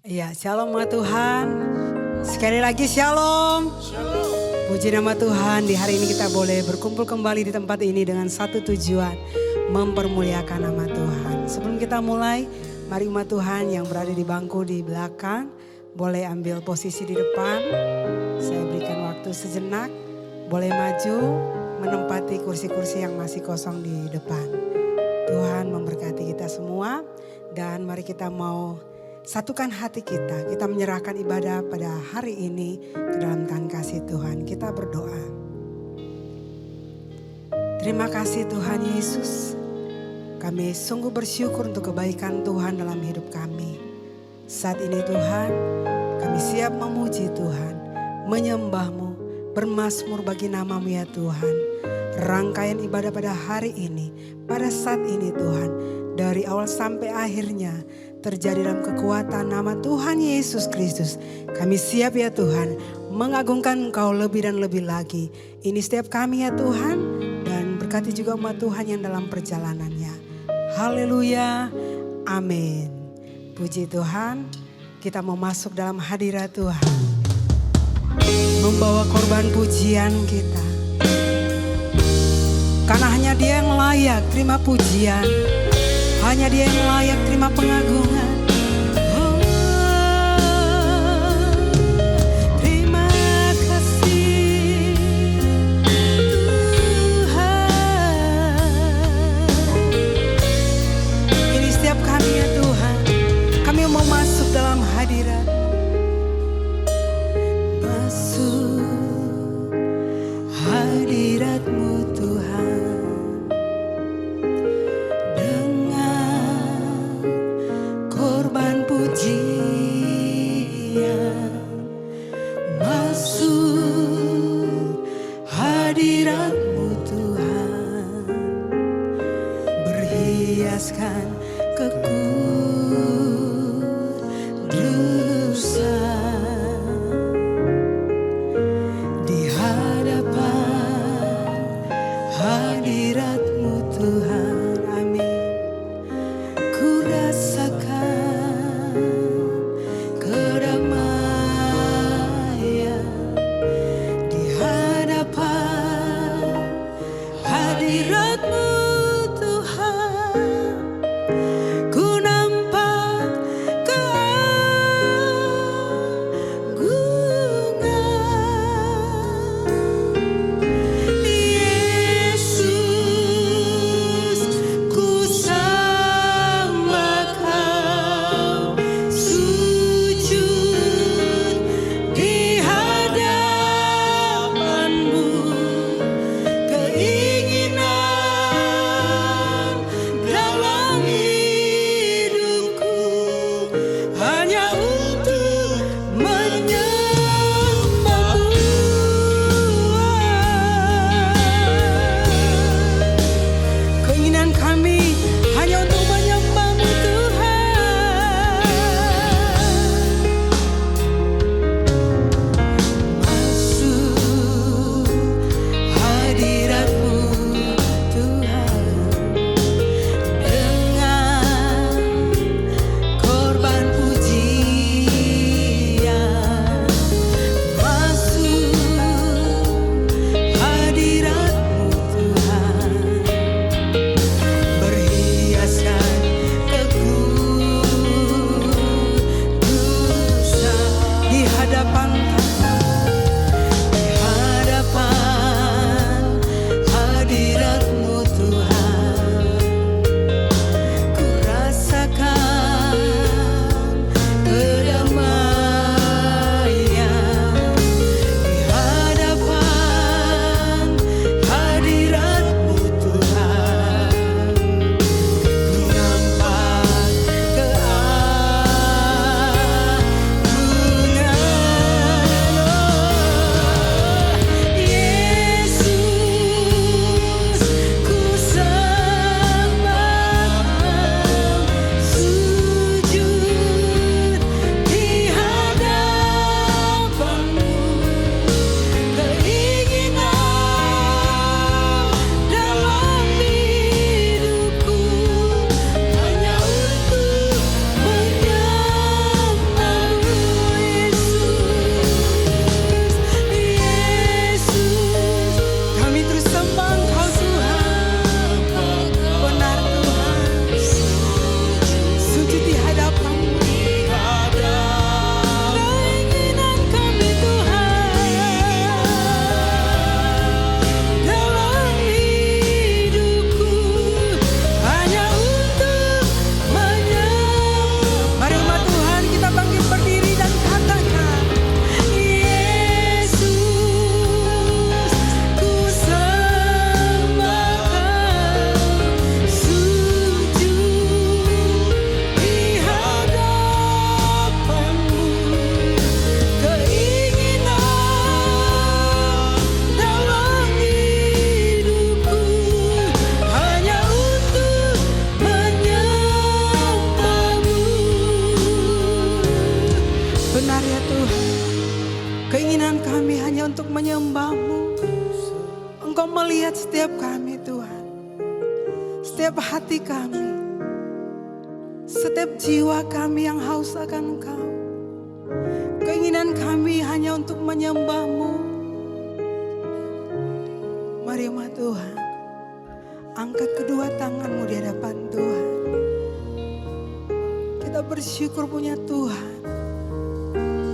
Iya, shalom sama Tuhan. Sekali lagi shalom. Puji nama Tuhan, di hari ini kita boleh berkumpul kembali di tempat ini dengan satu tujuan, mempermuliakan nama Tuhan. Sebelum kita mulai, mari umat Tuhan yang berada di bangku di belakang, boleh ambil posisi di depan. Saya berikan waktu sejenak, boleh maju menempati kursi-kursi yang masih kosong di depan. Tuhan memberkati kita semua dan mari kita mau satukan hati kita menyerahkan ibadah pada hari ini ke dalam tangan kasih Tuhan. Kita berdoa. Terima kasih Tuhan Yesus. Kami sungguh bersyukur untuk kebaikan Tuhan dalam hidup kami. Saat ini Tuhan, kami siap memuji Tuhan, menyembah-Mu, bermazmur bagi nama-Mu ya Tuhan. Rangkaian ibadah pada hari ini, pada saat ini Tuhan, dari awal sampai akhirnya terjadi dalam kekuatan nama Tuhan Yesus Kristus. Kami siap ya Tuhan mengagungkan Engkau lebih dan lebih lagi. Ini setiap kami ya Tuhan, dan berkati juga umat Tuhan yang dalam perjalanannya. Haleluya, amin. Puji Tuhan, kita mau masuk dalam hadirat Tuhan, membawa korban pujian kita. Karena hanya Dia yang layak terima pujian, hanya Dia yang layak terima pengagungan. Oh, terima kasih Tuhan. Ini setiap kami ya Tuhan, kami mau masuk dalam hadirat. Masuk hadirat-Mu Tuhan. Masuk hadirat-Mu Tuhan, berhiaskan kekudusan di hadapan hadirat-Mu Tuhan. Amin. Ku rasakan kedamaian di hadapan hadirat-Mu Tuhan. Ku lihat setiap kami Tuhan. Setiap hati kami. Setiap jiwa kami yang haus akan Engkau. Keinginan kami hanya untuk menyembah-Mu. Mari Tuhan, angkat kedua tangan-Mu di hadapan Tuhan. Kita bersyukur punya Tuhan.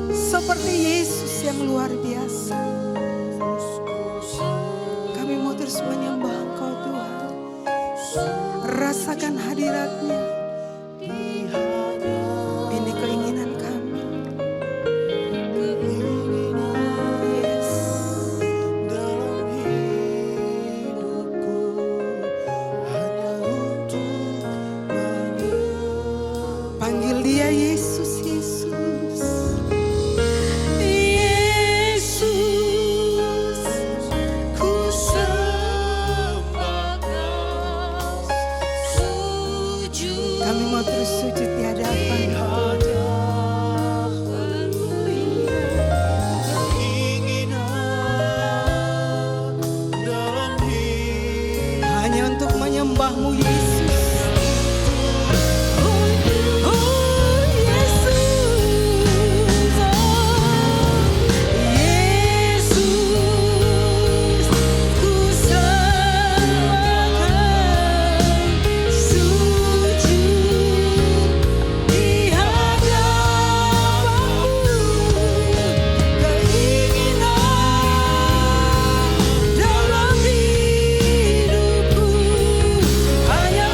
Seperti Yesus yang luar biasa. Kami mau terus menyembah Engkau Tuhan. Rasakan hadirat-Nya. Ini keinginan kami. Yes. Panggil Dia Yesus, Yesus. Yesus, ku sembah Kau. Sujud. Kami mau terus sujud di hadapan hanya untuk menyembah-Mu Yesus. Hanya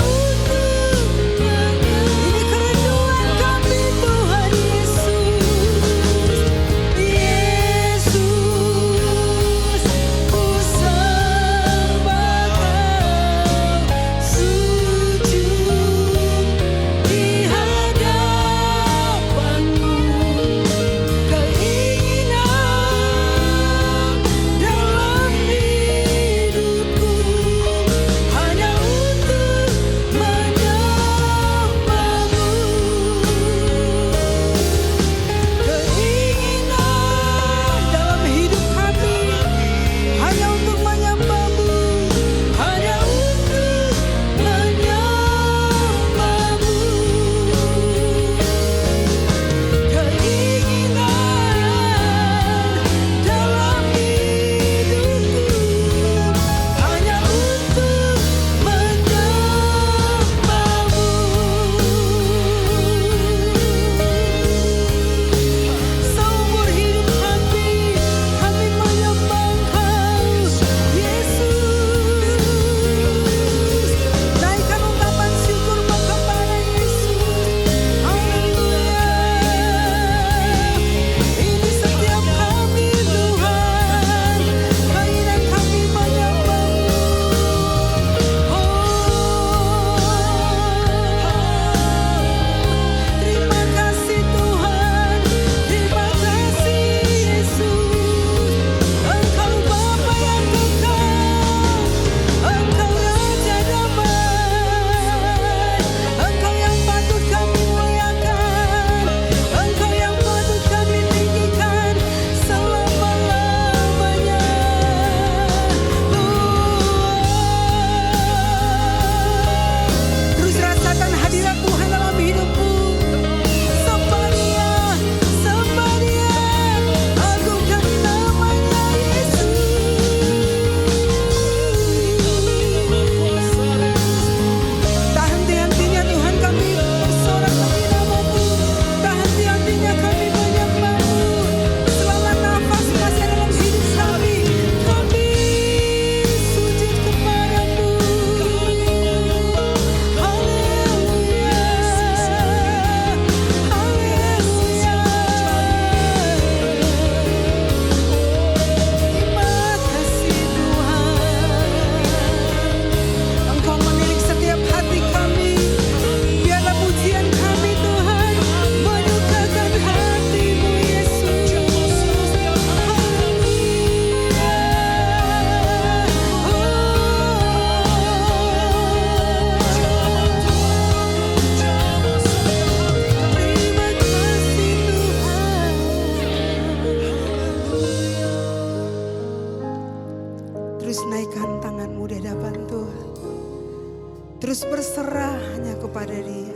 terus berserah hanya kepada Dia.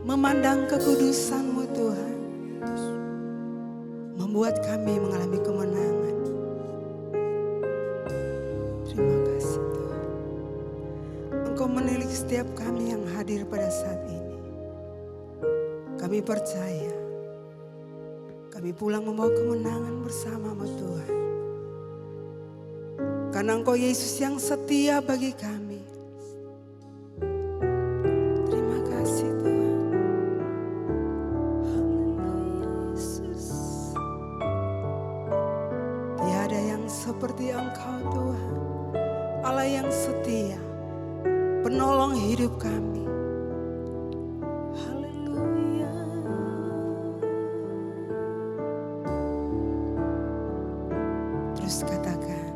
Memandang kekudusan-Mu Tuhan, membuat kami mengalami kemenangan. Terima kasih Tuhan. Engkau menilik setiap kami yang hadir pada saat ini. Kami percaya, kami pulang membawa kemenangan bersama-Mu Tuhan. Karena Engkau Yesus yang setia bagi kami. Terima kasih Tuhan. Haleluya Yesus. Tiada yang seperti Engkau Tuhan. Allah yang setia, penolong hidup kami. Haleluya. Terus katakan,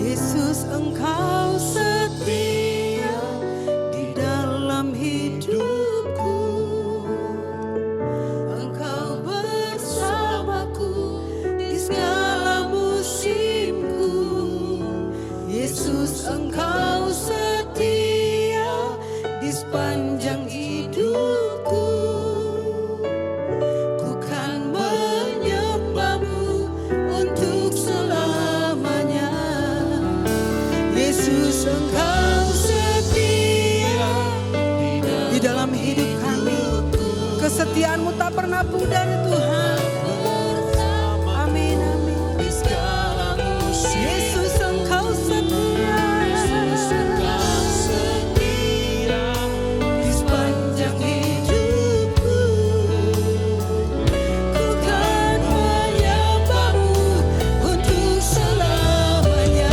Yesus Engkau setia di dalam hidupku. Engkau bersamaku di segala musimku. Yesus Engkau setia di sepanjang hidupku. Ku kan menyembah-Mu untuk selamanya. Yesus Engkau setia di dalam hidup kami. Kesetiaan-Mu tak pernah pudar Tuhan. Amin, amin. Yesus Engkau setia di sepanjang hidupku. Ku kan menyembah-Mu untuk selamanya.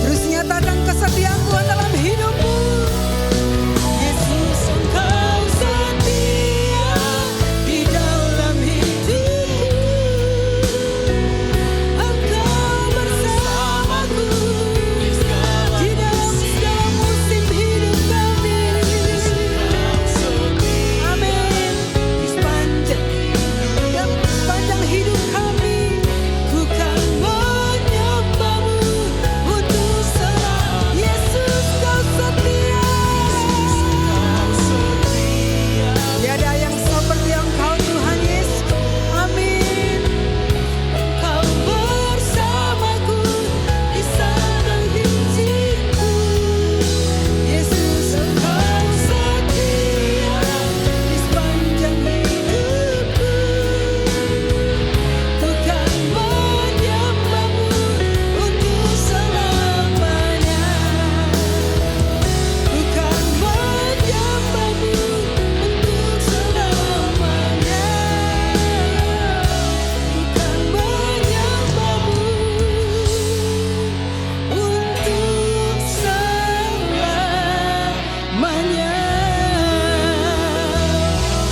Terus nyatakan kesetiaan Tuhan dalam hidupmu. Yesus Engkau setia di dalam hidupku. Engkau bersamaku di dalam segala musim hidup kami. Amin. Di sepanjang hidup kami, ku kan menyembah-Mu untuk selamanya. Yesus Kau setia. Tiada yang seperti Engkau Tuhan Yesus. Amin. Kau bersamaku di sana hidupku. Yesus Engkau setia di sepanjang hidupku. Ku kan menyembah-Mu untuk selamanya. Ku kan menyembah-Mu untuk selamanya. Ku kan menyembah-Mu untuk selamanya.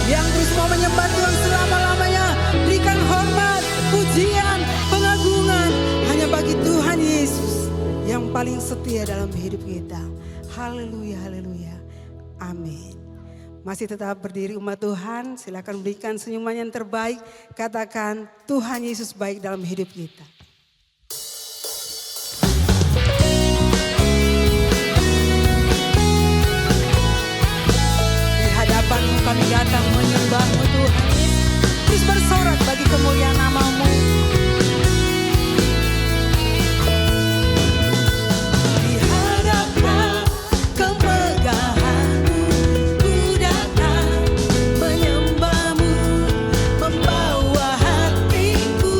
Yang terus mau menyembah Tuhan selama-lamanya, berikan hormat, pujian, pengagungan hanya bagi Tuhan Yesus yang paling setia dalam hidup kita. Haleluya, haleluya. Amin. Masih tetap berdiri umat Tuhan, silakan berikan senyuman yang terbaik. Katakan Tuhan Yesus baik dalam hidup kita. Di hadapan-Mu kami datang menyembah-Mu Tuhan. Terus bersorak bagi kemuliaan nama-Mu. Di hadapan kemegahan-Mu, ku datang menyembah-Mu, membawa hatiku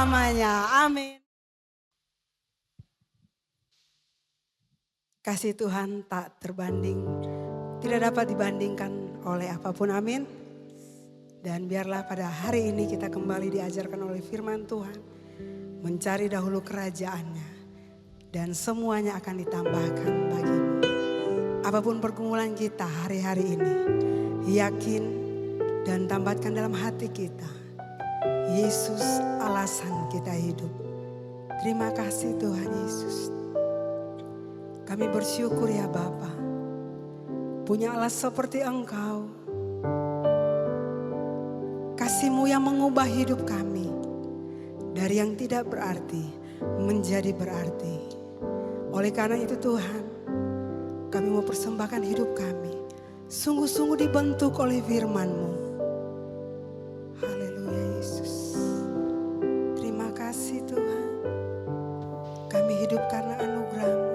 selama-lamanya. Amin. Kasih Tuhan tak terbanding, tidak dapat dibandingkan oleh apapun, amin. Dan biarlah pada hari ini kita kembali diajarkan oleh firman Tuhan, mencari dahulu kerajaannya, dan semuanya akan ditambahkan bagimu. Apapun pergumulan kita hari-hari ini, yakin dan tambahkan dalam hati kita, Yesus alasan kita hidup. Terima kasih Tuhan Yesus. Kami bersyukur ya Bapa, punya Allah seperti Engkau. Kasih-Mu yang mengubah hidup kami dari yang tidak berarti menjadi berarti. Oleh karena itu Tuhan, kami mau persembahkan hidup kami, sungguh-sungguh dibentuk oleh firman-Mu. Haleluya Yesus. Terima kasih Tuhan. Kami hidup karena anugerah-Mu.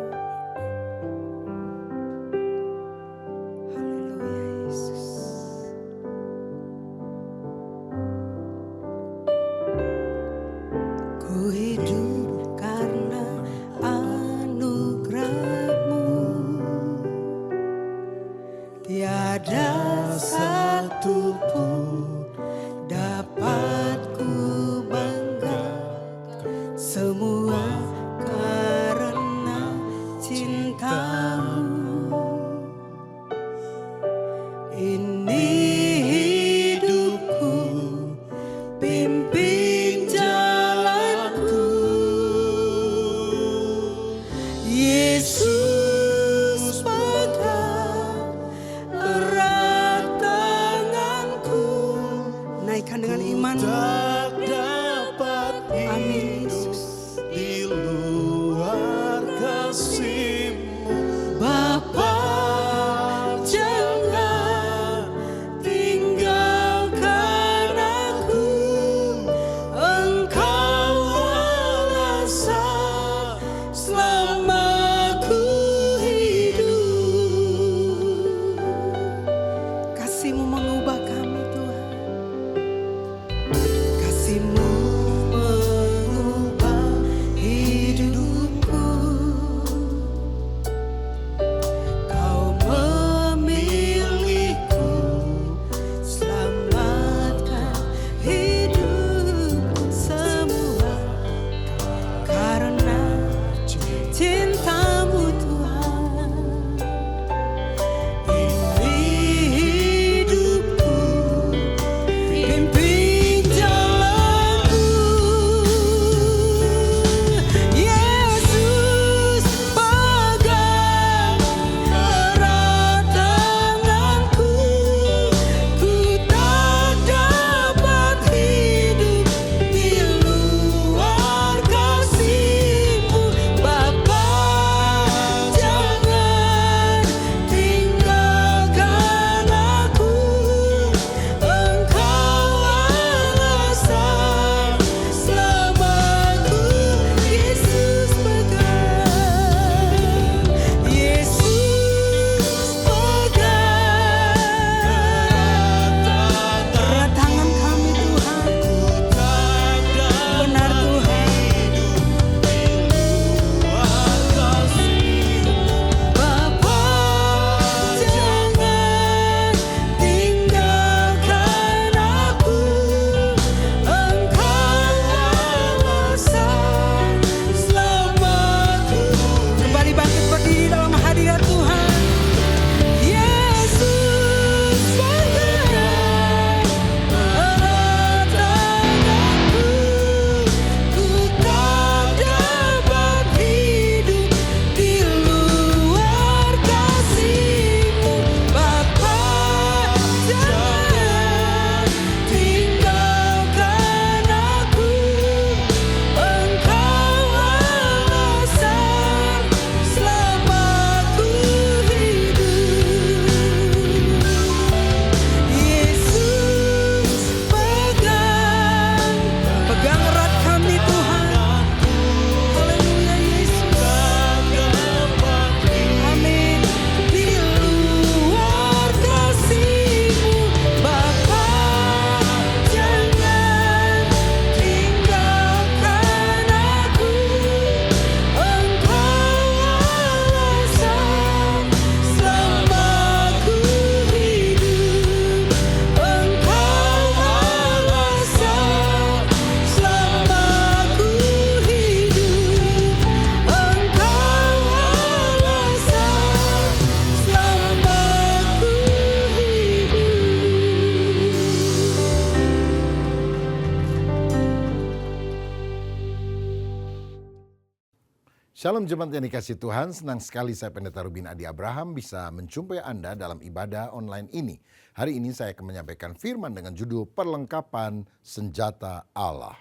Shalom jemaat yang dikasih Tuhan, senang sekali saya Pendeta Rubin Adi Abraham bisa menjumpai Anda dalam ibadah online ini. Hari ini saya akan menyampaikan firman dengan judul Perlengkapan Senjata Allah.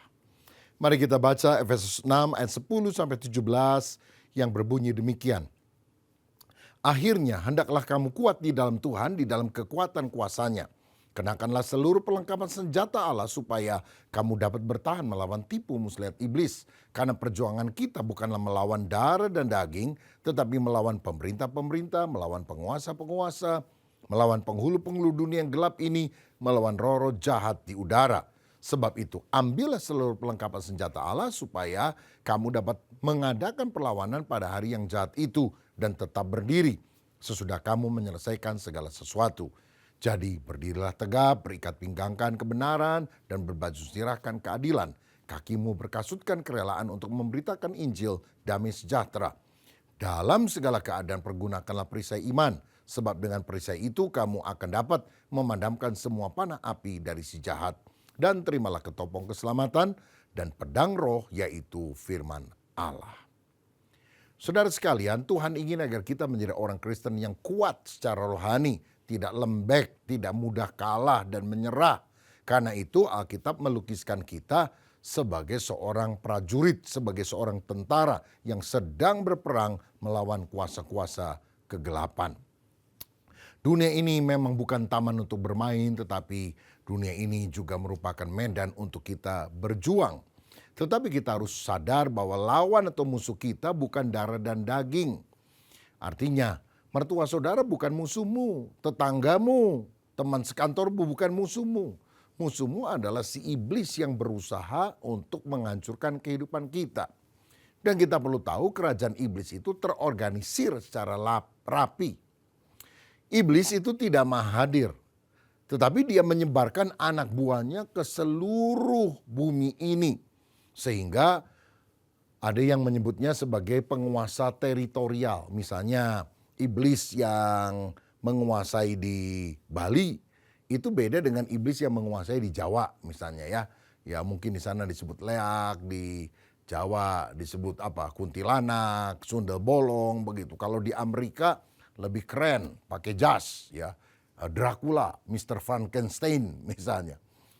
Mari kita baca Efesus 6 ayat 10-17 yang berbunyi demikian. Akhirnya hendaklah kamu kuat di dalam Tuhan, di dalam kekuatan kuasa-Nya. Kenakanlah seluruh perlengkapan senjata Allah supaya kamu dapat bertahan melawan tipu muslihat iblis. Karena perjuangan kita bukanlah melawan darah dan daging, tetapi melawan pemerintah-pemerintah, melawan penguasa-penguasa, melawan penghulu-penghulu dunia yang gelap ini, melawan roh-roh jahat di udara. Sebab itu, ambillah seluruh perlengkapan senjata Allah supaya kamu dapat mengadakan perlawanan pada hari yang jahat itu dan tetap berdiri sesudah kamu menyelesaikan segala sesuatu. Jadi berdirilah tegap, berikat pinggangkan kebenaran, dan berbaju sirahkan keadilan. Kakimu berkasutkan kerelaan untuk memberitakan Injil damai sejahtera. Dalam segala keadaan pergunakanlah perisai iman, sebab dengan perisai itu kamu akan dapat memadamkan semua panah api dari si jahat. Dan terimalah ketopong keselamatan dan pedang roh, yaitu firman Allah. Saudara sekalian, Tuhan ingin agar kita menjadi orang Kristen yang kuat secara rohani, tidak lembek, tidak mudah kalah dan menyerah. Karena itu Alkitab melukiskan kita sebagai seorang prajurit, sebagai seorang tentara yang sedang berperang melawan kuasa-kuasa kegelapan. Dunia ini memang bukan taman untuk bermain, tetapi dunia ini juga merupakan medan untuk kita berjuang. Tetapi kita harus sadar bahwa lawan atau musuh kita bukan darah dan daging. Artinya, mertua saudara bukan musuhmu, tetanggamu, teman sekantormu bukan musuhmu. Musuhmu adalah si iblis yang berusaha untuk menghancurkan kehidupan kita. Dan kita perlu tahu kerajaan iblis itu terorganisir secara rapi. Iblis itu tidak maha hadir, tetapi dia menyebarkan anak buahnya ke seluruh bumi ini. Sehingga ada yang menyebutnya sebagai penguasa teritorial. Misalnya iblis yang menguasai di Bali itu beda dengan iblis yang menguasai di Jawa misalnya ya. Ya mungkin di sana disebut leak, di Jawa disebut kuntilanak, sundel bolong begitu. Kalau di Amerika lebih keren, pakai jas ya. Dracula, Mr. Frankenstein misalnya.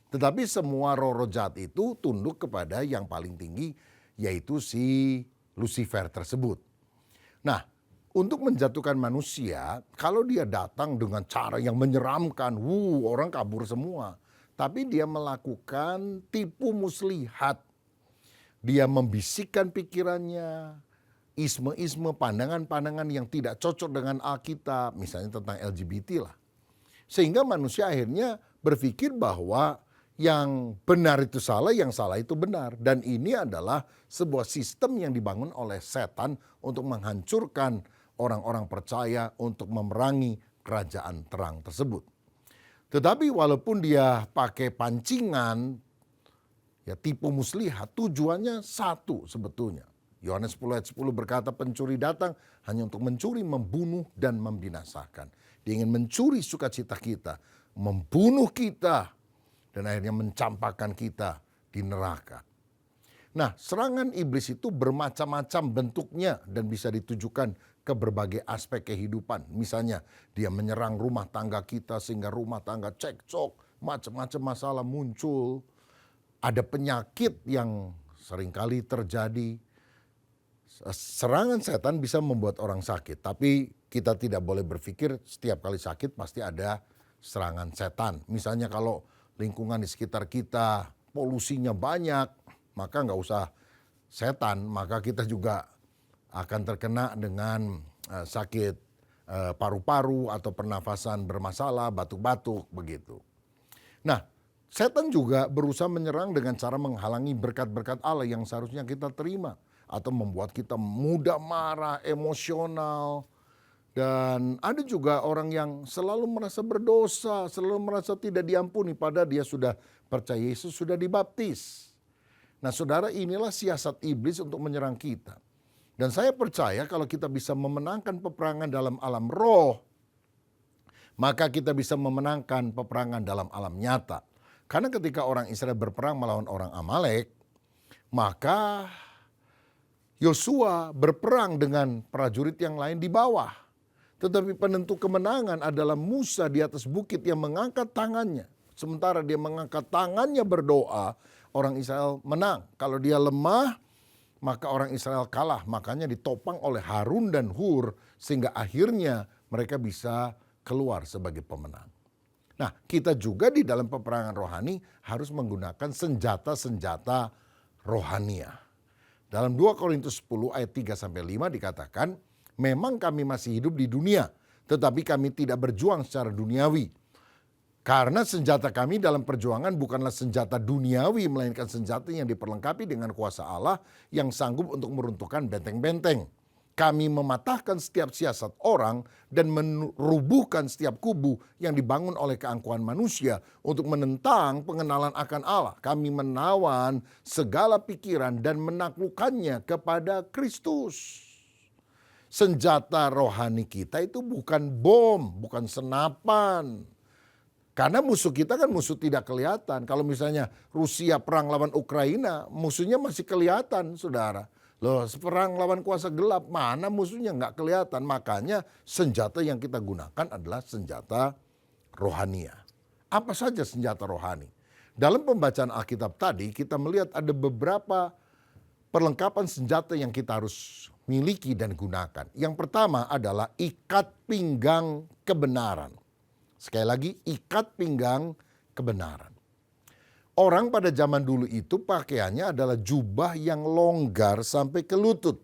Tetapi semua roh-roh jahat itu tunduk kepada yang paling tinggi, yaitu si Lucifer tersebut. Nah, untuk menjatuhkan manusia, kalau dia datang dengan cara yang menyeramkan, orang kabur semua. Tapi dia melakukan tipu muslihat. Dia membisikkan pikirannya, isme-isme, pandangan-pandangan yang tidak cocok dengan Alkitab, misalnya tentang LGBT lah. Sehingga manusia akhirnya berpikir bahwa yang benar itu salah, yang salah itu benar. Dan ini adalah sebuah sistem yang dibangun oleh setan untuk menghancurkan orang-orang percaya untuk memerangi kerajaan terang tersebut. Tetapi walaupun dia pakai pancingan, ya tipu muslihat, tujuannya satu sebetulnya. Yohanes 10 ayat 10 berkata pencuri datang hanya untuk mencuri, membunuh, dan membinasakan. Dia ingin mencuri sukacita kita, membunuh kita, dan akhirnya mencampakkan kita di neraka. Nah, serangan iblis itu bermacam-macam bentuknya dan bisa ditujukan ke berbagai aspek kehidupan. Misalnya, dia menyerang rumah tangga kita sehingga rumah tangga cekcok, macam-macam masalah muncul. Ada penyakit yang seringkali terjadi. Serangan setan bisa membuat orang sakit, tapi kita tidak boleh berpikir setiap kali sakit pasti ada serangan setan. Misalnya kalau lingkungan di sekitar kita polusinya banyak, maka nggak usah setan, maka kita juga akan terkena dengan sakit paru-paru atau pernafasan bermasalah, batuk-batuk begitu. Nah, setan juga berusaha menyerang dengan cara menghalangi berkat-berkat Allah yang seharusnya kita terima atau membuat kita mudah marah, emosional. Dan ada juga orang yang selalu merasa berdosa, selalu merasa tidak diampuni padahal dia sudah percaya Yesus, sudah dibaptis. Nah saudara, inilah siasat iblis untuk menyerang kita. Dan saya percaya kalau kita bisa memenangkan peperangan dalam alam roh, maka kita bisa memenangkan peperangan dalam alam nyata. Karena ketika orang Israel berperang melawan orang Amalek, maka Yosua berperang dengan prajurit yang lain di bawah. Tetapi penentu kemenangan adalah Musa di atas bukit yang mengangkat tangannya. Sementara dia mengangkat tangannya berdoa, orang Israel menang. Kalau dia lemah, maka orang Israel kalah. Makanya ditopang oleh Harun dan Hur sehingga akhirnya mereka bisa keluar sebagai pemenang. Nah, kita juga di dalam peperangan rohani harus menggunakan senjata-senjata rohania. Dalam 2 Korintus 10 ayat 3-5 dikatakan, memang kami masih hidup di dunia, tetapi kami tidak berjuang secara duniawi. Karena senjata kami dalam perjuangan bukanlah senjata duniawi, melainkan senjata yang diperlengkapi dengan kuasa Allah yang sanggup untuk meruntuhkan benteng-benteng. Kami mematahkan setiap siasat orang dan merubuhkan setiap kubu yang dibangun oleh keangkuhan manusia untuk menentang pengenalan akan Allah. Kami menawan segala pikiran dan menaklukkannya kepada Kristus. Senjata rohani kita itu bukan bom, bukan senapan. Karena musuh kita kan musuh tidak kelihatan. Kalau misalnya Rusia perang lawan Ukraina, musuhnya masih kelihatan, saudara. Loh, perang lawan kuasa gelap, mana musuhnya nggak kelihatan. Makanya senjata yang kita gunakan adalah senjata rohania. Apa saja senjata rohani? Dalam pembacaan Alkitab tadi kita melihat ada beberapa perlengkapan senjata yang kita harus miliki dan gunakan. Yang pertama adalah ikat pinggang kebenaran. Sekali lagi, ikat pinggang kebenaran. Orang pada zaman dulu itu pakaiannya adalah jubah yang longgar sampai ke lutut.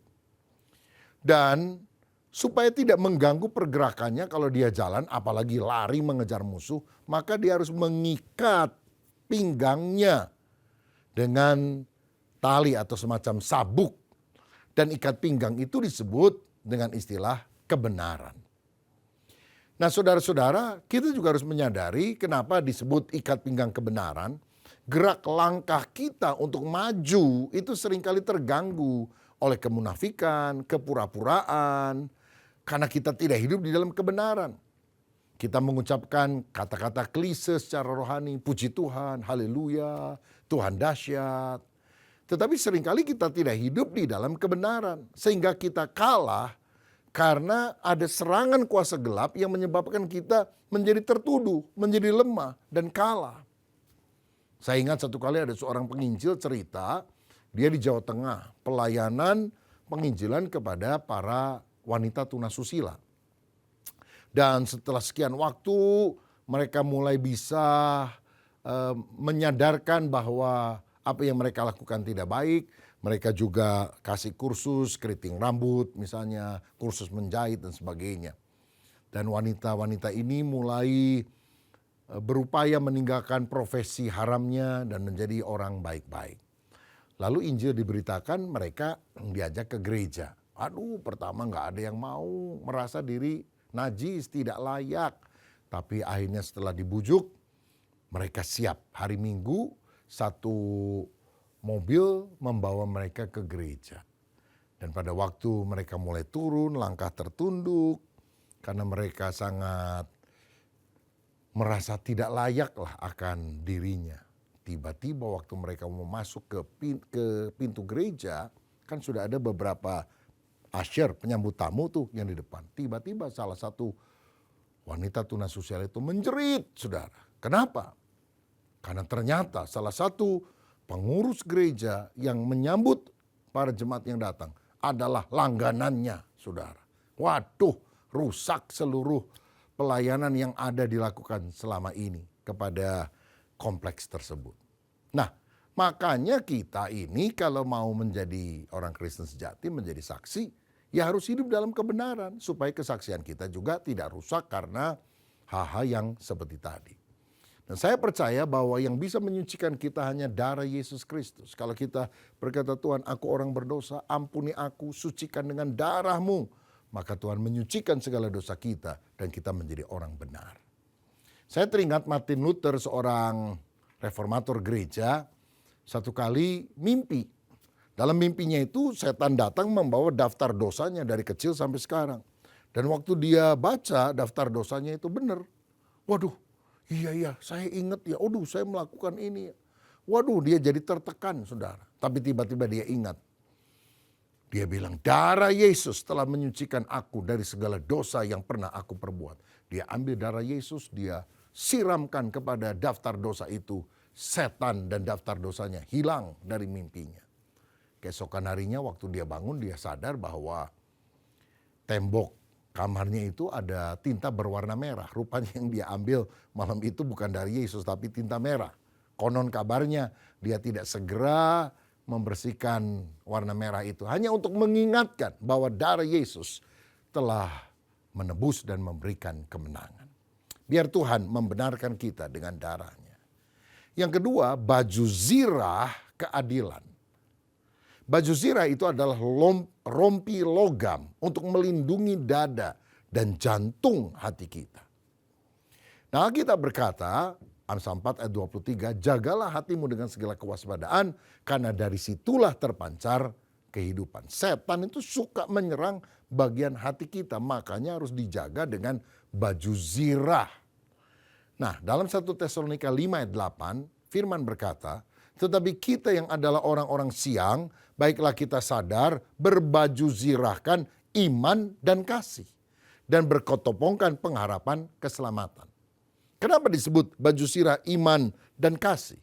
Dan supaya tidak mengganggu pergerakannya kalau dia jalan, apalagi lari mengejar musuh, maka dia harus mengikat pinggangnya dengan tali atau semacam sabuk. Dan ikat pinggang itu disebut dengan istilah kebenaran. Nah, saudara-saudara, kita juga harus menyadari kenapa disebut ikat pinggang kebenaran. Gerak langkah kita untuk maju itu seringkali terganggu oleh kemunafikan, kepura-puraan, karena kita tidak hidup di dalam kebenaran. Kita mengucapkan kata-kata klise secara rohani, puji Tuhan, haleluya, Tuhan dahsyat. Tetapi seringkali kita tidak hidup di dalam kebenaran, sehingga kita kalah karena ada serangan kuasa gelap yang menyebabkan kita menjadi tertuduh, menjadi lemah, dan kalah. Saya ingat satu kali ada seorang penginjil cerita, dia di Jawa Tengah, pelayanan penginjilan kepada para wanita tunasusila. Dan setelah sekian waktu mereka mulai bisa menyadarkan bahwa apa yang mereka lakukan tidak baik. Mereka juga kasih kursus keriting rambut misalnya, kursus menjahit dan sebagainya. Dan wanita-wanita ini mulai berupaya meninggalkan profesi haramnya dan menjadi orang baik-baik. Lalu Injil diberitakan mereka diajak ke gereja. Aduh, pertama nggak ada yang mau, merasa diri najis, tidak layak. Tapi akhirnya setelah dibujuk, mereka siap. Hari Minggu, satu mobil membawa mereka ke gereja. Dan pada waktu mereka mulai turun, langkah tertunduk, karena mereka sangat merasa tidak layak lah akan dirinya. Tiba-tiba waktu mereka mau masuk ke pintu gereja, kan sudah ada beberapa usher, penyambut tamu tuh yang di depan. Tiba-tiba salah satu wanita tunasusila itu menjerit, saudara. Kenapa? Karena ternyata salah satu pengurus gereja yang menyambut para jemaat yang datang adalah langganannya, saudara. Waduh, rusak seluruh pelayanan yang ada dilakukan selama ini kepada kompleks tersebut. Nah, makanya kita ini kalau mau menjadi orang Kristen sejati, menjadi saksi, ya harus hidup dalam kebenaran supaya kesaksian kita juga tidak rusak karena hal-hal yang seperti tadi. Dan saya percaya bahwa yang bisa menyucikan kita hanya darah Yesus Kristus. Kalau kita berkata, Tuhan, aku orang berdosa, ampuni aku, sucikan dengan darah-Mu. Maka Tuhan menyucikan segala dosa kita dan kita menjadi orang benar. Saya teringat Martin Luther, seorang reformator gereja, satu kali mimpi. Dalam mimpinya itu setan datang membawa daftar dosanya dari kecil sampai sekarang. Dan waktu dia baca daftar dosanya itu benar. Waduh, iya saya ingat ya, waduh saya melakukan ini. Waduh, dia jadi tertekan, saudara. Tapi tiba-tiba dia ingat. Dia bilang, darah Yesus telah menyucikan aku dari segala dosa yang pernah aku perbuat. Dia ambil darah Yesus, dia siramkan kepada daftar dosa itu. Setan dan daftar dosanya hilang dari mimpinya. Keesokan harinya waktu dia bangun, dia sadar bahwa tembok kamarnya itu ada tinta berwarna merah. Rupanya yang dia ambil malam itu bukan dari Yesus tapi tinta merah. Konon kabarnya dia tidak segera membersihkan warna merah itu. Hanya untuk mengingatkan bahwa darah Yesus telah menebus dan memberikan kemenangan. Biar Tuhan membenarkan kita dengan darahnya. Yang kedua, baju zirah keadilan. Baju zirah itu adalah rompi logam untuk melindungi dada dan jantung hati kita. Nah, kita berkata, Amsal 4 ayat 23, jagalah hatimu dengan segala kewaspadaan, karena dari situlah terpancar kehidupan. Setan itu suka menyerang bagian hati kita, makanya harus dijaga dengan baju zirah. Nah, dalam 1 Tesalonika 5 ayat 8, firman berkata, tetapi kita yang adalah orang-orang siang, baiklah kita sadar, berbaju zirahkan iman dan kasih, dan berkotopongkan pengharapan keselamatan. Kenapa disebut baju zirah iman dan kasih?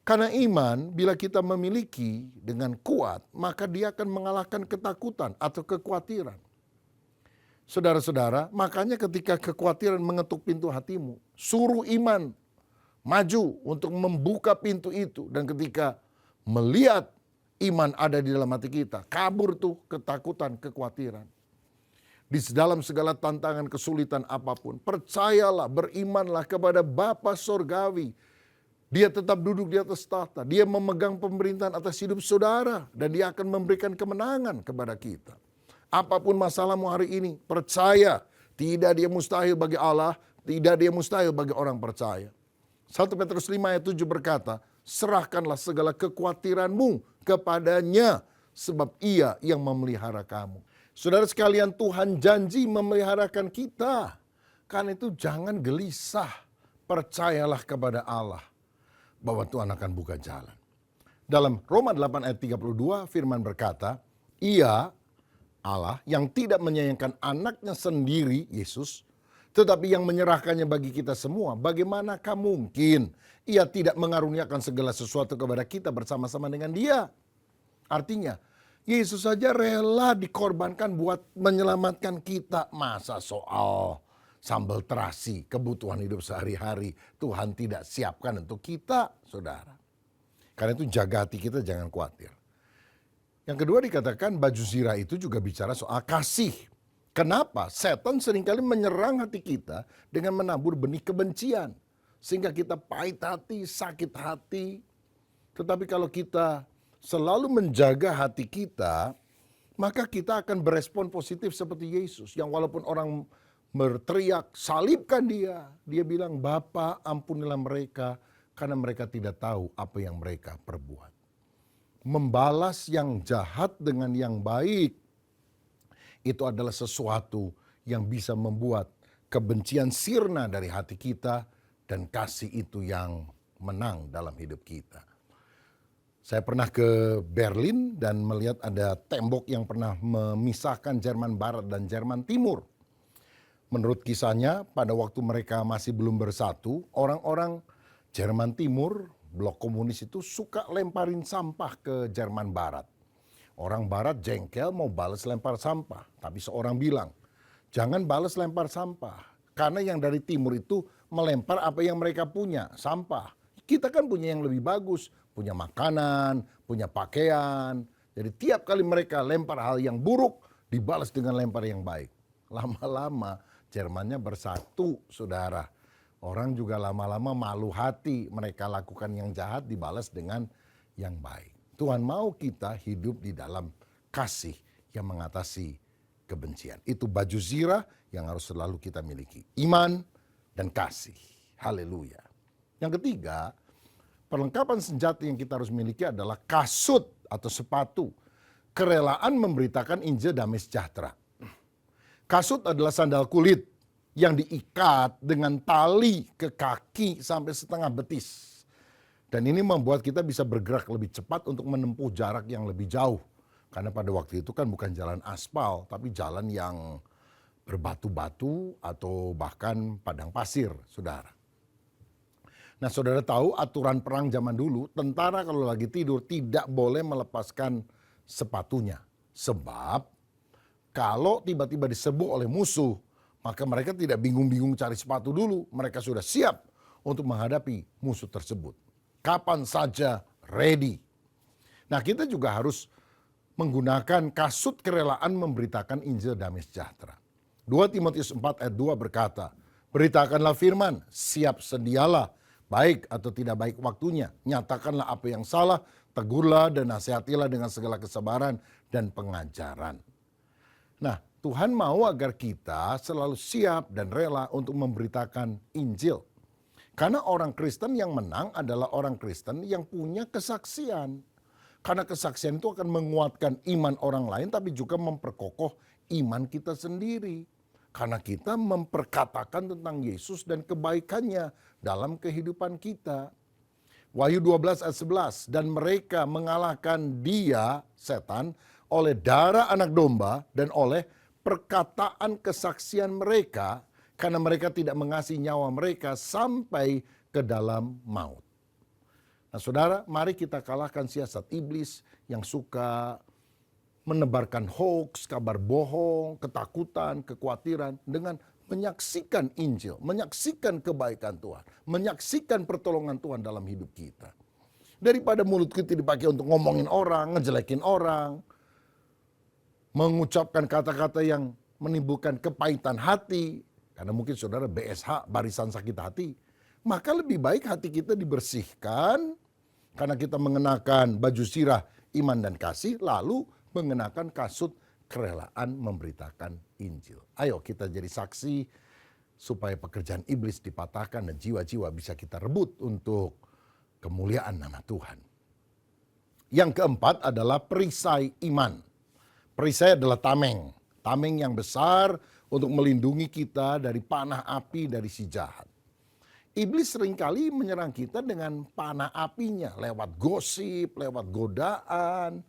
Karena iman bila kita memiliki dengan kuat, maka dia akan mengalahkan ketakutan atau kekhawatiran. Saudara-saudara, makanya ketika kekhawatiran mengetuk pintu hatimu, suruh iman maju untuk membuka pintu itu. Dan ketika melihat iman ada di dalam hati kita, kabur tuh ketakutan, kekhawatiran. Di dalam segala tantangan, kesulitan apapun, percayalah, berimanlah kepada Bapa Sorgawi. Dia tetap duduk di atas tahta, dia memegang pemerintahan atas hidup saudara, dan dia akan memberikan kemenangan kepada kita. Apapun masalahmu hari ini, percaya, tidak dia mustahil bagi Allah, tidak dia mustahil bagi orang percaya. 1 Petrus 5 ayat 7 berkata, serahkanlah segala kekhawatiranmu kepadanya, sebab ia yang memelihara kamu. Saudara sekalian, Tuhan janji memeliharakan kita. Karena itu jangan gelisah, percayalah kepada Allah bahwa Tuhan akan buka jalan. Dalam Roma 8 ayat 32 firman berkata, ia Allah yang tidak menyayangkan anaknya sendiri, Yesus, tetapi yang menyerahkannya bagi kita semua, bagaimanakah mungkin ia tidak mengaruniakan segala sesuatu kepada kita bersama-sama dengan dia? Artinya, Yesus saja rela dikorbankan buat menyelamatkan kita. Masa soal sambal terasi, kebutuhan hidup sehari-hari, Tuhan tidak siapkan untuk kita, saudara. Karena itu jaga hati kita, jangan khawatir. Yang kedua dikatakan baju zirah itu juga bicara soal kasih. Kenapa? Setan seringkali menyerang hati kita dengan menabur benih kebencian. Sehingga kita pahit hati, sakit hati. Tetapi kalau kita selalu menjaga hati kita, maka kita akan berespon positif seperti Yesus. Yang walaupun orang berteriak, salibkan dia. Dia bilang, Bapa ampunilah mereka karena mereka tidak tahu apa yang mereka perbuat. Membalas yang jahat dengan yang baik, itu adalah sesuatu yang bisa membuat kebencian sirna dari hati kita dan kasih itu yang menang dalam hidup kita. Saya pernah ke Berlin dan melihat ada tembok yang pernah memisahkan Jerman Barat dan Jerman Timur. Menurut kisahnya, pada waktu mereka masih belum bersatu, orang-orang Jerman Timur, blok komunis itu suka lemparin sampah ke Jerman Barat. Orang Barat jengkel mau balas lempar sampah. Tapi seorang bilang, jangan balas lempar sampah. Karena yang dari timur itu melempar apa yang mereka punya, sampah. Kita kan punya yang lebih bagus, punya makanan, punya pakaian. Jadi tiap kali mereka lempar hal yang buruk, dibalas dengan lempar yang baik. Lama-lama Jermannya bersatu, saudara. Orang juga lama-lama malu hati, mereka lakukan yang jahat dibalas dengan yang baik. Tuhan mau kita hidup di dalam kasih yang mengatasi kebencian. Itu baju zirah yang harus selalu kita miliki. Iman dan kasih. Haleluya. Yang ketiga, perlengkapan senjata yang kita harus miliki adalah kasut atau sepatu. Kerelaan memberitakan Injil damai sejahtera. Kasut adalah sandal kulit yang diikat dengan tali ke kaki sampai setengah betis. Dan ini membuat kita bisa bergerak lebih cepat untuk menempuh jarak yang lebih jauh. Karena pada waktu itu kan bukan jalan aspal, tapi jalan yang berbatu-batu atau bahkan padang pasir, saudara. Nah, saudara tahu aturan perang zaman dulu, tentara kalau lagi tidur tidak boleh melepaskan sepatunya. Sebab kalau tiba-tiba diserbu oleh musuh, maka mereka tidak bingung-bingung cari sepatu dulu. Mereka sudah siap untuk menghadapi musuh tersebut. Kapan saja ready. Nah, kita juga harus menggunakan kasut kerelaan memberitakan Injil damai sejahtera. 2 Timotius 4 ayat 2 berkata, beritakanlah firman, siap sedialah, baik atau tidak baik waktunya. Nyatakanlah apa yang salah, tegurlah dan nasihatilah dengan segala kesabaran dan pengajaran. Nah, Tuhan mau agar kita selalu siap dan rela untuk memberitakan Injil. Karena orang Kristen yang menang adalah orang Kristen yang punya kesaksian. Karena kesaksian itu akan menguatkan iman orang lain tapi juga memperkokoh iman kita sendiri. Karena kita memperkatakan tentang Yesus dan kebaikannya dalam kehidupan kita. Wahyu 12 ayat 11, dan mereka mengalahkan dia, setan, oleh darah anak domba dan oleh perkataan kesaksian mereka, karena mereka tidak mengasihi nyawa mereka sampai ke dalam maut. Nah, saudara, mari kita kalahkan siasat iblis yang suka menebarkan hoax, kabar bohong, ketakutan, kekhawatiran dengan menyaksikan Injil, menyaksikan kebaikan Tuhan, menyaksikan pertolongan Tuhan dalam hidup kita. Daripada mulut kita dipakai untuk ngomongin orang, ngejelekin orang, mengucapkan kata-kata yang menimbulkan kepahitan hati, karena mungkin saudara BSH, barisan sakit hati, maka lebih baik hati kita dibersihkan karena kita mengenakan baju sirah iman dan kasih, lalu mengenakan kasut kerelaan memberitakan Injil. Ayo kita jadi saksi supaya pekerjaan iblis dipatahkan dan jiwa-jiwa bisa kita rebut untuk kemuliaan nama Tuhan. Yang keempat adalah perisai iman. Perisai adalah tameng. Tameng yang besar untuk melindungi kita dari panah api dari si jahat. Iblis seringkali menyerang kita dengan panah apinya lewat gosip, lewat godaan.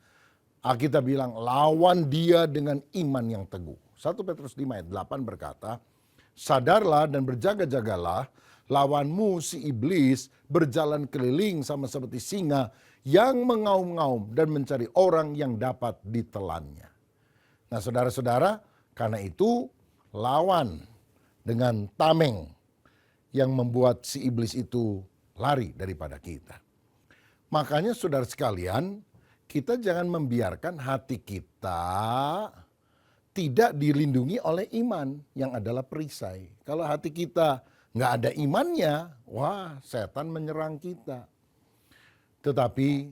Alkitab bilang lawan dia dengan iman yang teguh. 1 Petrus 5 ayat 8 berkata, sadarlah dan berjaga-jagalah, lawanmu si iblis berjalan keliling sama seperti singa yang mengaum-ngaum dan mencari orang yang dapat ditelannya. Nah, saudara-saudara, karena itu lawan dengan tameng yang membuat si iblis itu lari daripada kita. Makanya saudara sekalian, kita jangan membiarkan hati kita tidak dilindungi oleh iman yang adalah perisai. Kalau hati kita nggak ada imannya, wah setan menyerang kita. Tetapi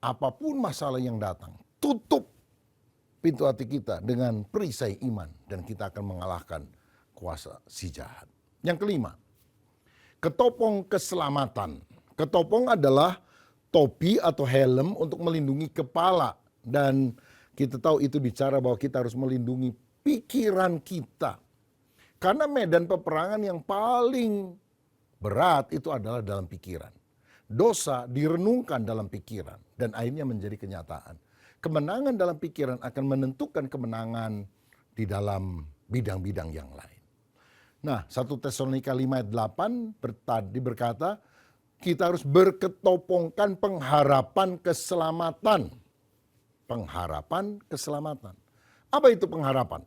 apapun masalah yang datang, tutup pintu hati kita dengan perisai iman dan kita akan mengalahkan kuasa si jahat. Yang kelima, ketopong keselamatan. Ketopong adalah topi atau helm untuk melindungi kepala. Dan kita tahu itu bicara bahwa kita harus melindungi pikiran kita. Karena medan peperangan yang paling berat itu adalah dalam pikiran. Dosa direnungkan dalam pikiran dan akhirnya menjadi kenyataan. Kemenangan dalam pikiran akan menentukan kemenangan di dalam bidang-bidang yang lain. Nah, 1 Tesalonika 5 ayat 8 berkata, kita harus berketopongkan pengharapan keselamatan. Pengharapan keselamatan. Apa itu pengharapan?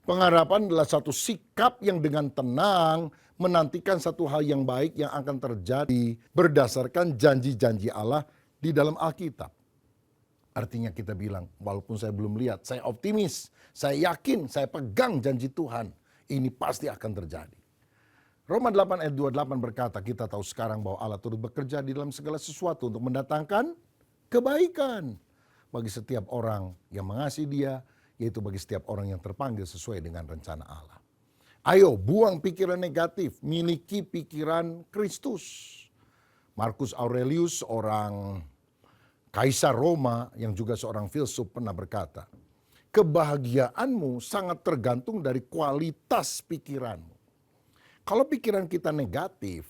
Pengharapan adalah satu sikap yang dengan tenang menantikan satu hal yang baik yang akan terjadi berdasarkan janji-janji Allah di dalam Alkitab. Artinya kita bilang, walaupun saya belum lihat, saya optimis, saya yakin, saya pegang janji Tuhan. Ini pasti akan terjadi. Roma 8 ayat 28 berkata, kita tahu sekarang bahwa Allah turut bekerja di dalam segala sesuatu untuk mendatangkan kebaikan bagi setiap orang yang mengasihi Dia, yaitu bagi setiap orang yang terpanggil sesuai dengan rencana Allah. Ayo buang pikiran negatif, miliki pikiran Kristus. Marcus Aurelius, seorang kaisar Roma yang juga seorang filsuf, pernah berkata, kebahagiaanmu sangat tergantung dari kualitas pikiranmu. Kalau pikiran kita negatif,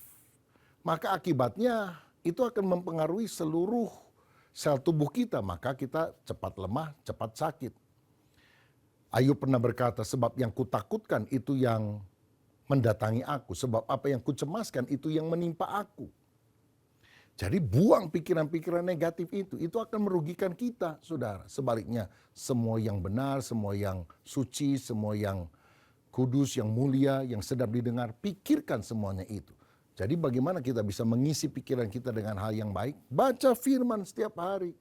maka akibatnya itu akan mempengaruhi seluruh sel tubuh kita, maka kita cepat lemah, cepat sakit. Ayub pernah berkata, sebab yang kutakutkan itu yang mendatangi aku, sebab apa yang kucemaskan itu yang menimpa aku. Jadi buang pikiran-pikiran negatif itu akan merugikan kita, saudara. Sebaliknya, semua yang benar, semua yang suci, semua yang kudus, yang mulia, yang sedap didengar, pikirkan semuanya itu. Jadi bagaimana kita bisa mengisi pikiran kita dengan hal yang baik? Baca firman setiap hari.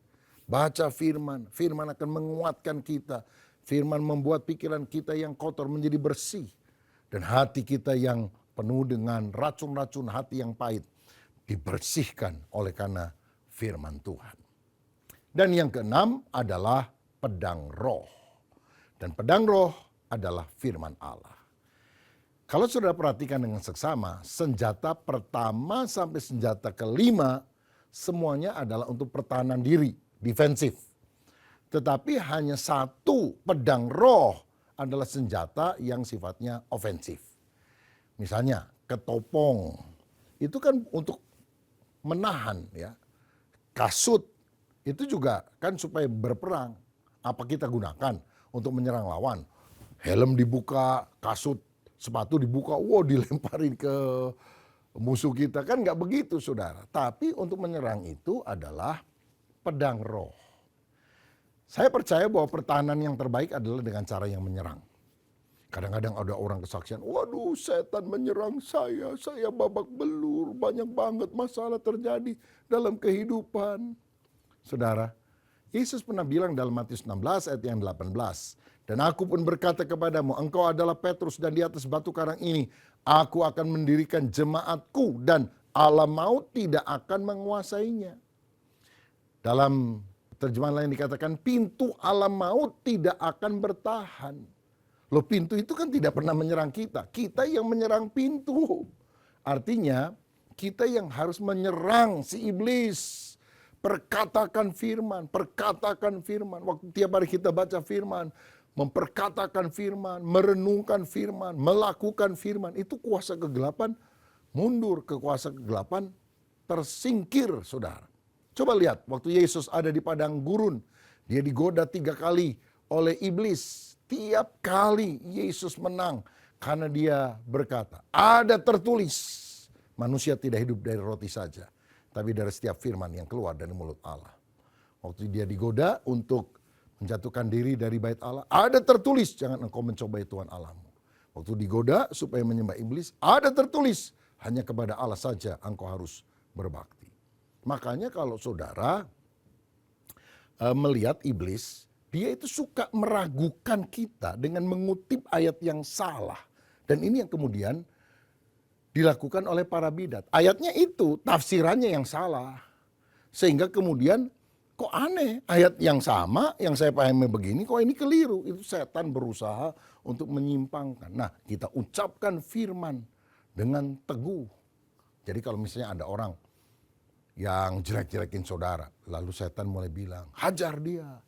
Baca firman, firman akan menguatkan kita. Firman membuat pikiran kita yang kotor menjadi bersih. Dan hati kita yang penuh dengan racun-racun hati yang pahit dibersihkan oleh karena firman Tuhan. Dan yang keenam adalah pedang roh. Dan pedang roh adalah firman Allah. Kalau saudara perhatikan dengan seksama, senjata pertama sampai senjata kelima semuanya adalah untuk pertahanan diri, defensif. Tetapi hanya satu pedang roh adalah senjata yang sifatnya ofensif. Misalnya ketopong, itu kan untuk menahan ya. Kasut, itu juga kan supaya berperang. Apa kita gunakan untuk menyerang lawan? Helm dibuka, kasut, sepatu dibuka, dilemparin ke musuh kita. Kan nggak begitu saudara. Tapi untuk menyerang itu adalah pedang roh. Saya percaya bahwa pertahanan yang terbaik adalah dengan cara yang menyerang. Kadang-kadang ada orang kesaksian, waduh setan menyerang saya babak belur, banyak banget masalah terjadi dalam kehidupan. Saudara, Yesus pernah bilang dalam Matius 16 ayat yang 18, dan aku pun berkata kepadamu, engkau adalah Petrus dan di atas batu karang ini, aku akan mendirikan jemaatku dan alam maut tidak akan menguasainya. Dalam terjemahan lain dikatakan pintu alam maut tidak akan bertahan. Loh pintu itu kan tidak pernah menyerang kita. Kita yang menyerang pintu. Artinya kita yang harus menyerang si iblis. Perkatakan firman, perkatakan firman. Waktu tiap hari kita baca firman, memperkatakan firman, merenungkan firman, melakukan firman. Itu kuasa kegelapan mundur, ke kuasa kegelapan tersingkir saudara. Coba lihat waktu Yesus ada di padang gurun. Dia digoda 3 kali oleh iblis. Tiap kali Yesus menang karena dia berkata, ada tertulis, manusia tidak hidup dari roti saja, tapi dari setiap firman yang keluar dari mulut Allah. Waktu dia digoda untuk menjatuhkan diri dari bait Allah, ada tertulis, jangan engkau mencobai Tuhan Allahmu. Waktu digoda supaya menyembah iblis, ada tertulis, hanya kepada Allah saja engkau harus berbakti. Makanya kalau saudara melihat iblis, dia itu suka meragukan kita dengan mengutip ayat yang salah. Dan ini yang kemudian dilakukan oleh para bidat. Ayatnya itu tafsirannya yang salah. Sehingga kemudian kok aneh ayat yang sama yang saya pahami begini kok ini keliru. Itu setan berusaha untuk menyimpangkan. Nah kita ucapkan firman dengan teguh. Jadi kalau misalnya ada orang yang jelek-jelekin saudara. Lalu setan mulai bilang hajar dia.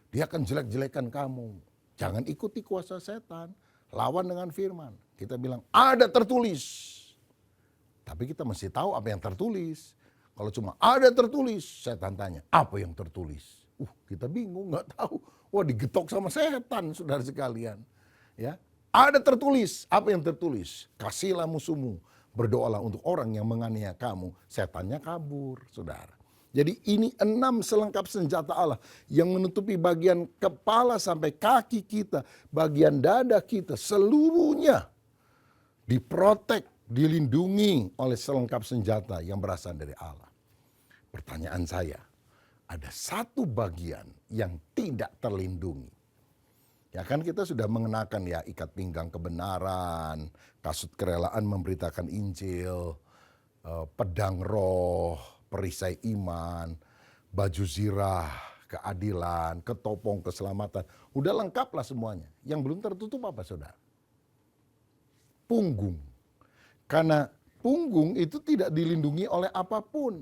Dia akan jelek-jelekan kamu. Jangan ikuti kuasa setan. Lawan dengan firman. Kita bilang ada tertulis. Tapi kita mesti tahu apa yang tertulis. Kalau cuma ada tertulis, setan tanya apa yang tertulis. Kita bingung, nggak tahu. Wah digetok sama setan saudara sekalian. Ya, ada tertulis. Apa yang tertulis? Kasihlah musuhmu. Berdoalah untuk orang yang menganiaya kamu. Setannya kabur saudara. Jadi ini 6 selengkap senjata Allah yang menutupi bagian kepala sampai kaki kita, bagian dada kita, seluruhnya diprotek, dilindungi oleh selengkap senjata yang berasal dari Allah. Pertanyaan saya, ada satu bagian yang tidak terlindungi. Ya kan kita sudah mengenakan ya ikat pinggang kebenaran, kasut kerelaan memberitakan Injil, pedang roh, perisai iman, baju zirah, keadilan, ketopong keselamatan. Udah lengkap lah semuanya. Yang belum tertutup apa saudara? Punggung. Karena punggung itu tidak dilindungi oleh apapun.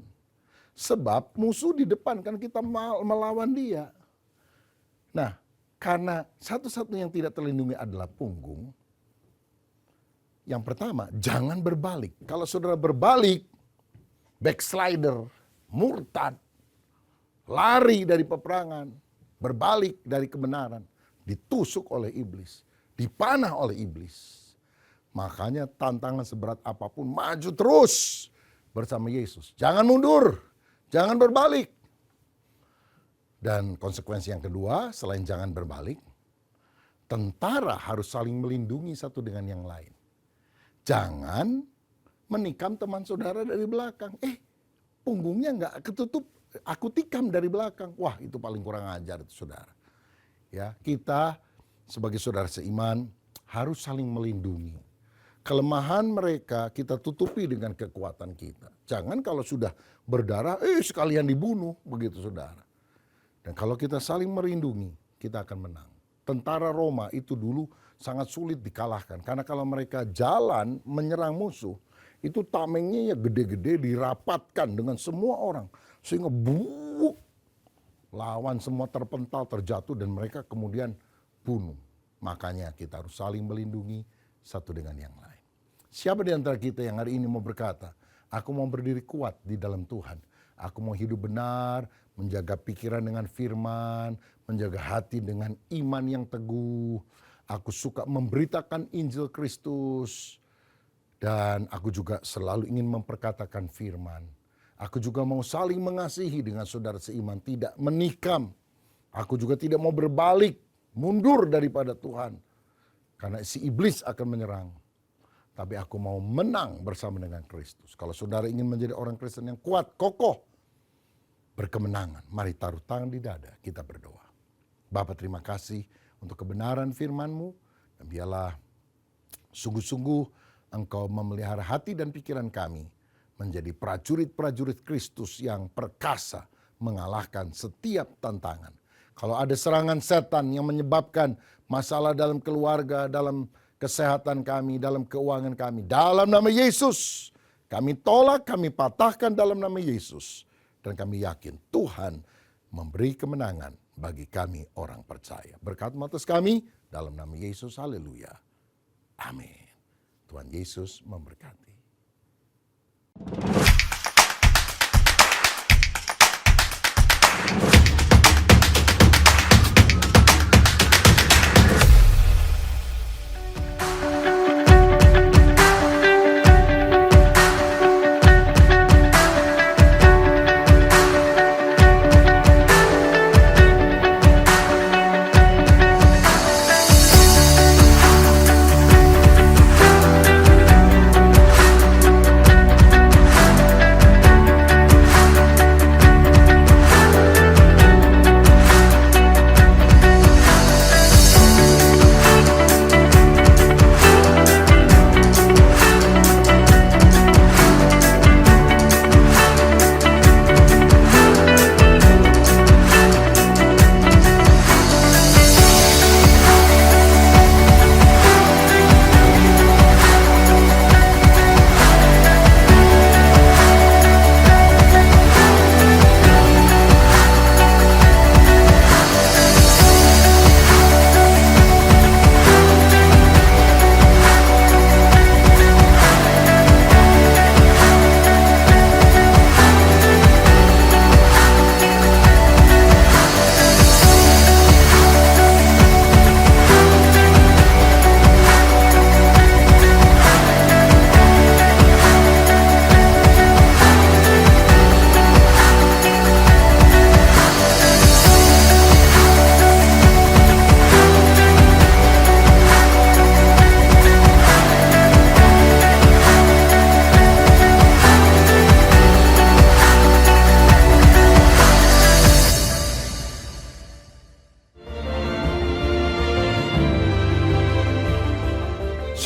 Sebab musuh di depan kan kita melawan dia. Nah karena satu-satunya yang tidak terlindungi adalah punggung. Yang pertama jangan berbalik. Kalau saudara berbalik, backslider, murtad, lari dari peperangan, berbalik dari kebenaran, ditusuk oleh iblis, dipanah oleh iblis. Makanya tantangan seberat apapun, maju terus bersama Yesus. Jangan mundur, jangan berbalik. Dan konsekuensi yang kedua, selain jangan berbalik, tentara harus saling melindungi satu dengan yang lain. Jangan menikam teman saudara dari belakang. Punggungnya nggak ketutup, aku tikam dari belakang. Wah, itu paling kurang ajar itu saudara. Ya, kita sebagai saudara seiman harus saling melindungi. Kelemahan mereka kita tutupi dengan kekuatan kita. Jangan kalau sudah berdarah, sekalian dibunuh, begitu saudara. Dan kalau kita saling melindungi, kita akan menang. Tentara Roma itu dulu sangat sulit dikalahkan. Karena kalau mereka jalan menyerang musuh, itu tamengnya ya gede-gede dirapatkan dengan semua orang. Sehingga lawan semua terpental, terjatuh dan mereka kemudian bunuh. Makanya kita harus saling melindungi satu dengan yang lain. Siapa di antara kita yang hari ini mau berkata, aku mau berdiri kuat di dalam Tuhan. Aku mau hidup benar, menjaga pikiran dengan firman, menjaga hati dengan iman yang teguh. Aku suka memberitakan Injil Kristus. Dan aku juga selalu ingin memperkatakan firman. Aku juga mau saling mengasihi dengan saudara seiman, tidak menikam. Aku juga tidak mau berbalik, mundur daripada Tuhan. Karena si iblis akan menyerang. Tapi aku mau menang bersama dengan Kristus. Kalau saudara ingin menjadi orang Kristen yang kuat, kokoh, berkemenangan, mari taruh tangan di dada, kita berdoa. Bapa, terima kasih untuk kebenaran firman-Mu. Dan biarlah sungguh-sungguh Engkau memelihara hati dan pikiran kami menjadi prajurit-prajurit Kristus yang perkasa mengalahkan setiap tantangan. Kalau ada serangan setan yang menyebabkan masalah dalam keluarga, dalam kesehatan kami, dalam keuangan kami, dalam nama Yesus, kami tolak, kami patahkan dalam nama Yesus. Dan kami yakin Tuhan memberi kemenangan bagi kami orang percaya. Berkat atas kami, dalam nama Yesus, haleluya. Amin. Tuhan Yesus memberkati.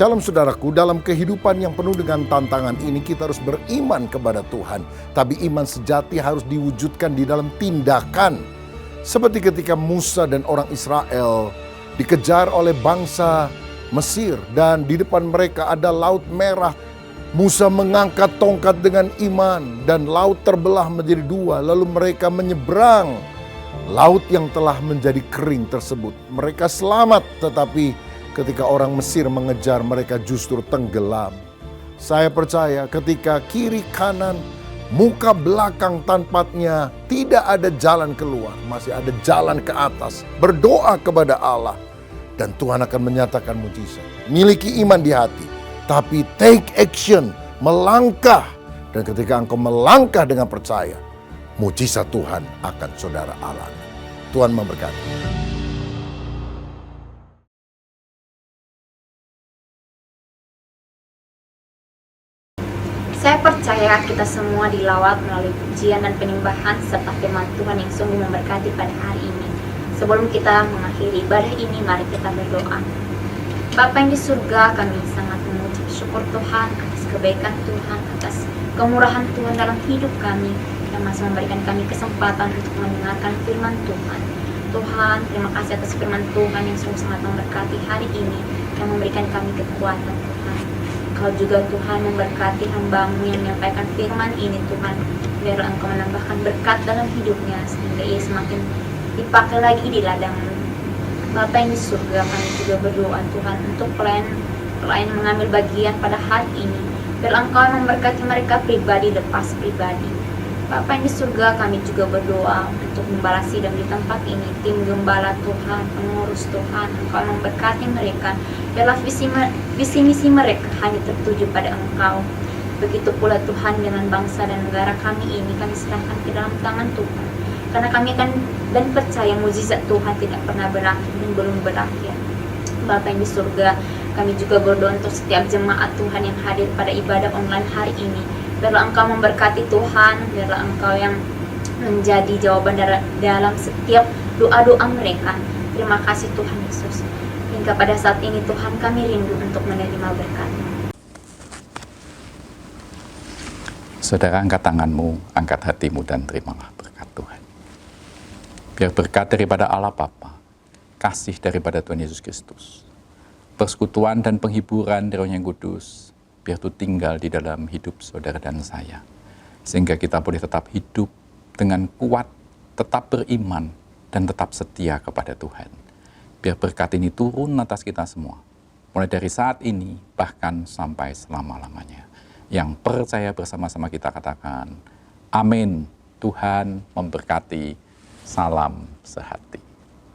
Shalom saudaraku, dalam kehidupan yang penuh dengan tantangan ini kita harus beriman kepada Tuhan. Tapi iman sejati harus diwujudkan di dalam tindakan. Seperti ketika Musa dan orang Israel dikejar oleh bangsa Mesir dan di depan mereka ada Laut Merah. Musa mengangkat tongkat dengan iman dan laut terbelah menjadi dua. Lalu mereka menyeberang laut yang telah menjadi kering tersebut. Mereka selamat, tetapi ketika orang Mesir mengejar mereka justru tenggelam. Saya percaya ketika kiri kanan muka belakang tanpanya tidak ada jalan keluar, masih ada jalan ke atas. Berdoa kepada Allah dan Tuhan akan menyatakan mujizat. Miliki iman di hati, tapi take action, melangkah. Dan ketika engkau melangkah dengan percaya, mujizat Tuhan akan saudara alami. Tuhan memberkati. Saya percaya kita semua dilawat melalui pujian dan penyembahan serta firman Tuhan yang sungguh memberkati pada hari ini. Sebelum kita mengakhiri ibadah ini, mari kita berdoa. Bapa yang di surga, kami sangat mengucap syukur Tuhan atas kebaikan Tuhan, atas kemurahan Tuhan dalam hidup kami, yang masih memberikan kami kesempatan untuk mendengarkan firman Tuhan. Tuhan, terima kasih atas firman Tuhan yang sungguh sangat memberkati hari ini, yang memberikan kami kekuatan Tuhan. Kau juga Tuhan memberkati hamba-Mu yang menyampaikan firman ini Tuhan. Biarlah Engkau menambahkan berkat dalam hidupnya sehingga ia semakin dipakai lagi di ladang-Mu. Bapa yang di surga, kami juga berdoa Tuhan untuk pelayan yang mengambil bagian pada hari ini. Biarlah Engkau memberkati mereka pribadi lepas pribadi. Bapa yang di surga, kami juga berdoa untuk gembala sidang di tempat ini, tim gembala Tuhan, pengurus Tuhan, Engkau memberkati mereka. Biarlah visi misi mereka hanya tertuju pada Engkau. Begitu pula Tuhan dengan bangsa dan negara kami ini, kami serahkan ke dalam tangan Tuhan. Karena kami akan dan percaya mukjizat Tuhan tidak pernah berakhir dan belum berakhir. Bapa yang di surga, kami juga berdoa untuk setiap jemaat Tuhan yang hadir pada ibadah online hari ini. Biarlah Engkau memberkati Tuhan, biarlah Engkau yang menjadi jawaban dalam setiap doa-doa mereka. Terima kasih Tuhan Yesus. Hingga pada saat ini Tuhan, kami rindu untuk menerima berkat-Mu. Saudara, angkat tanganmu, angkat hatimu dan terimalah berkat Tuhan. Biar berkat daripada Allah Bapa, kasih daripada Tuhan Yesus Kristus, persekutuan dan penghiburan dari Roh yang Kudus, biar itu tinggal di dalam hidup saudara dan saya. Sehingga kita boleh tetap hidup dengan kuat, tetap beriman, dan tetap setia kepada Tuhan. Biar berkat ini turun atas kita semua. Mulai dari saat ini, bahkan sampai selama-lamanya. Yang percaya bersama-sama kita katakan, amin. Tuhan memberkati. Salam sehati.